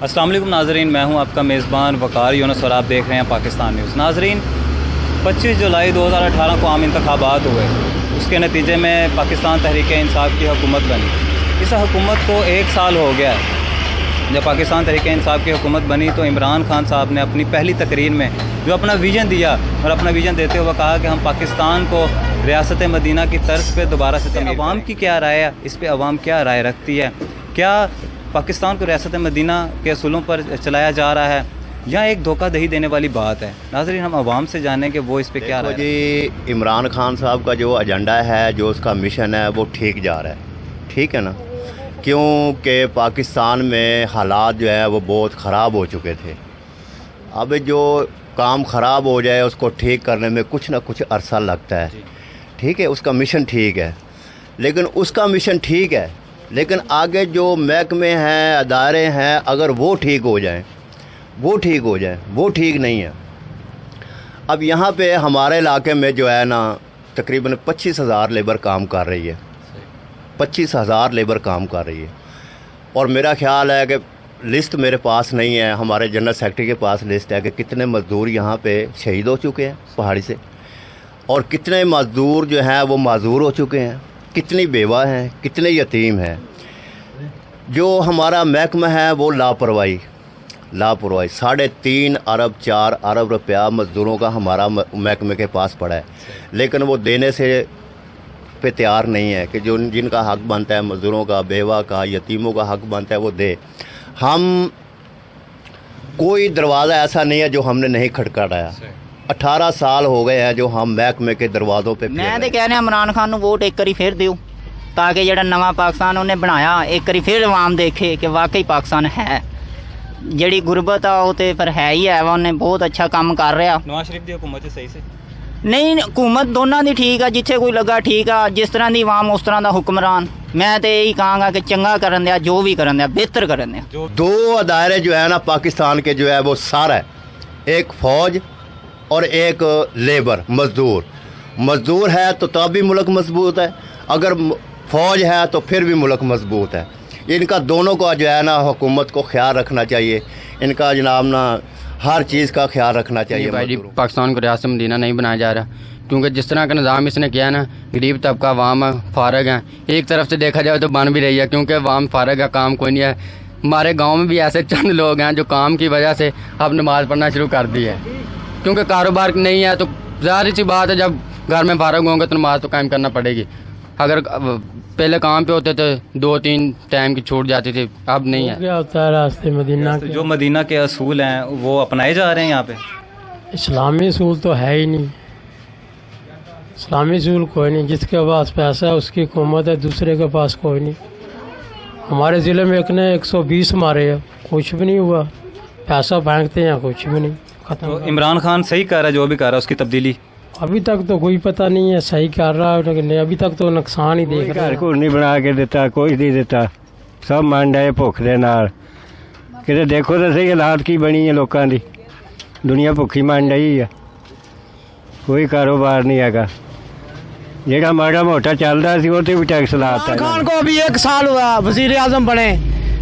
السلام علیکم ناظرین، میں ہوں آپ کا میزبان وقار یونس اور آپ دیکھ رہے ہیں پاکستان نیوز۔ ناظرین، 25 جولائی 2018 کو عام انتخابات ہوئے، اس کے نتیجے میں پاکستان تحریک انصاف کی حکومت بنی۔ اس حکومت کو 1 سال ہو گیا ہے۔ جب پاکستان تحریک انصاف کی حکومت بنی تو عمران خان صاحب نے اپنی پہلی تقریر میں جو اپنا ویژن دیا اور اپنا ویژن دیتے ہوئے کہا کہ ہم پاکستان کو ریاست مدینہ کی طرز پہ دوبارہ سے تعمیر۔ عوام کی کیا رائے ہے اس پہ؟ عوام کیا رائے رکھتی ہے؟ کیا پاکستان کو ریاست مدینہ کے اصولوں پر چلایا جا رہا ہے یا ایک دھوکہ دہی دینے والی بات ہے؟ ناظرین، ہم عوام سے جانیں کہ وہ اس پہ کیا رائے۔ جی، عمران خان صاحب کا جو ایجنڈا ہے، جو اس کا مشن ہے، وہ ٹھیک جا رہا ہے، ٹھیک ہے نا؟ کیونکہ پاکستان میں حالات جو ہے وہ بہت خراب ہو چکے تھے۔ اب جو کام خراب ہو جائے اس کو ٹھیک کرنے میں کچھ نہ کچھ عرصہ لگتا ہے، ٹھیک ہے؟ اس کا مشن ٹھیک ہے، لیکن اس کا مشن ٹھیک ہے، لیکن آگے جو محکمے ہیں، ادارے ہیں، اگر وہ ٹھیک ہو جائیں، وہ ٹھیک نہیں ہے۔ اب یہاں پہ ہمارے علاقے میں جو ہے نا تقریباً 25,000 لیبر کام کر رہی ہے، 25,000 لیبر کام کر رہی ہے، اور میرا خیال ہے کہ لسٹ میرے پاس نہیں ہے، ہمارے جنرل سیکرٹری کے پاس لسٹ ہے کہ کتنے مزدور یہاں پہ شہید ہو چکے ہیں پہاڑی سے، اور کتنے مزدور جو ہیں وہ معذور ہو چکے ہیں، کتنی بیوہ ہیں، کتنے یتیم ہیں۔ جو ہمارا محکمہ ہے وہ لاپرواہی 3.5 ارب 4 ارب روپیہ مزدوروں کا ہمارا محکمے کے پاس پڑا ہے، لیکن وہ دینے سے پہ تیار نہیں ہے کہ جو جن کا حق بنتا ہے، مزدوروں کا، بیوہ کا، یتیموں کا حق بنتا ہے، وہ دے۔ ہم کوئی دروازہ ایسا نہیں ہے جو ہم نے نہیں کھٹکھٹایا۔ 18 سال ہو گئے ہیں جو ہم محکمے کے دروازوں پہ میں تو کہہ رہا عمران خان ووٹ ایک باری پھر دیو، تاکہ جڑا نواں پاکستان انہیں بنایا ایک باری پھر عوام دیکھے کہ واقعی پاکستان ہے۔ جڑی غربت آ وہ تو پھر ہے ہی ہے، انہیں بہت اچھا کام کر رہا۔ نواز شریف دی حکومت صحیح سے نہیں، حکومت دونوں دی ٹھیک ہے، جتھے کوئی لگا ٹھیک ہے، جس طرح دی عوام اس طرح دا حکمران۔ میں تو یہی کہاں گا کہ چنگا کرن دیا، جو بھی کرن دیا بہتر کرن دیا۔ 2 ادارے جو ہے نا پاکستان کے جو ہے وہ سارا ہے، ایک فوج اور ایک لیبر، مزدور ہے تو تب بھی ملک مضبوط ہے، اگر فوج ہے تو پھر بھی ملک مضبوط ہے۔ ان کا دونوں کا جو ہے نا حکومت کو خیال رکھنا چاہیے، ان کا جناب نا ہر چیز کا خیال رکھنا چاہیے۔ بھائی جی، پاکستان کو ریاست مدینہ نہیں بنایا جا رہا، کیونکہ جس طرح کا نظام اس نے کیا ہے نا، غریب طبقہ عوام فارغ ہیں۔ ایک طرف سے دیکھا جائے تو بن بھی رہی ہے، کیونکہ عوام فارغ ہے، کام کوئی نہیں ہے۔ ہمارے گاؤں میں بھی ایسے چند لوگ ہیں جو کام کی وجہ سے اب نماز پڑھنا شروع کر دی ہے، کیونکہ کاروبار نہیں ہے، تو ظاہر سی بات ہے جب گھر میں فارغ ہوں گے تو نماز تو قائم کرنا پڑے گی۔ اگر پہلے کام پہ ہوتے تھے 2-3 ٹائم کی چھوٹ جاتی تھی، اب نہیں ہے۔ کیا ہوتا ہے راستے مدینہ کے جو مدینہ کے اصول ہیں وہ اپنائے جا رہے ہیں یہاں پہ؟ اسلامی اصول تو ہے ہی نہیں، اسلامی اصول کوئی نہیں۔ جس کے پاس پیسہ ہے اس کی حکومت ہے، دوسرے کے پاس کوئی نہیں۔ ہمارے ضلع میں ایک نے 120 مارے ہیں، کچھ بھی نہیں ہوا، پیسہ پھینکتے ہیں، کچھ بھی نہیں، ختم۔ تو عمران خان صحیح کر رہا ہے جو بھی کر رہا ہے، اس کی تبدیلی ابھی تک تو کوئی پتہ نہیں ہے صحیح کر رہا ہے لیکن ابھی تک تو نقصان ہی دیکھ رہا ہے۔ گھر کو نہیں بنا کے دیتا، کوئی نہیں دیتا، سب من ڈے بھوک دے نال۔ کتے دیکھو تو صحیح حالات کی بنی ہے لوکاں دی، دنیا بھوکی من ڈئی ہے، کوئی کاروبار نہیں ہے گا۔ جہاں ماڑا موٹا چل رہا سی وہ بھی ٹیکس لاتا ہے۔ خان کو ابھی 1 سال ہوا وزیر اعظم بنے،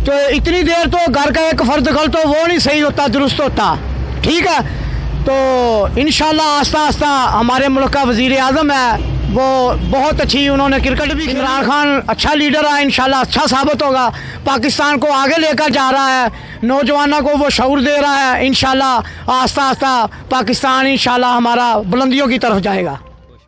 تو اتنی دیر تو گھر کا ایک فرد غلط ہو وہ نہیں صحیح ہوتا، درست ہوتا، ٹھیک ہے؟ تو انشاءاللہ آہستہ آہستہ ہمارے ملک کا وزیر اعظم ہے، وہ بہت اچھی، انہوں نے کرکٹ بھی، عمران خان اچھا لیڈر ہے، انشاءاللہ اچھا ثابت ہوگا، پاکستان کو آگے لے کر جا رہا ہے، نوجوانوں کو وہ شعور دے رہا ہے۔ انشاءاللہ آہستہ آہستہ پاکستان انشاءاللہ ہمارا بلندیوں کی طرف جائے گا۔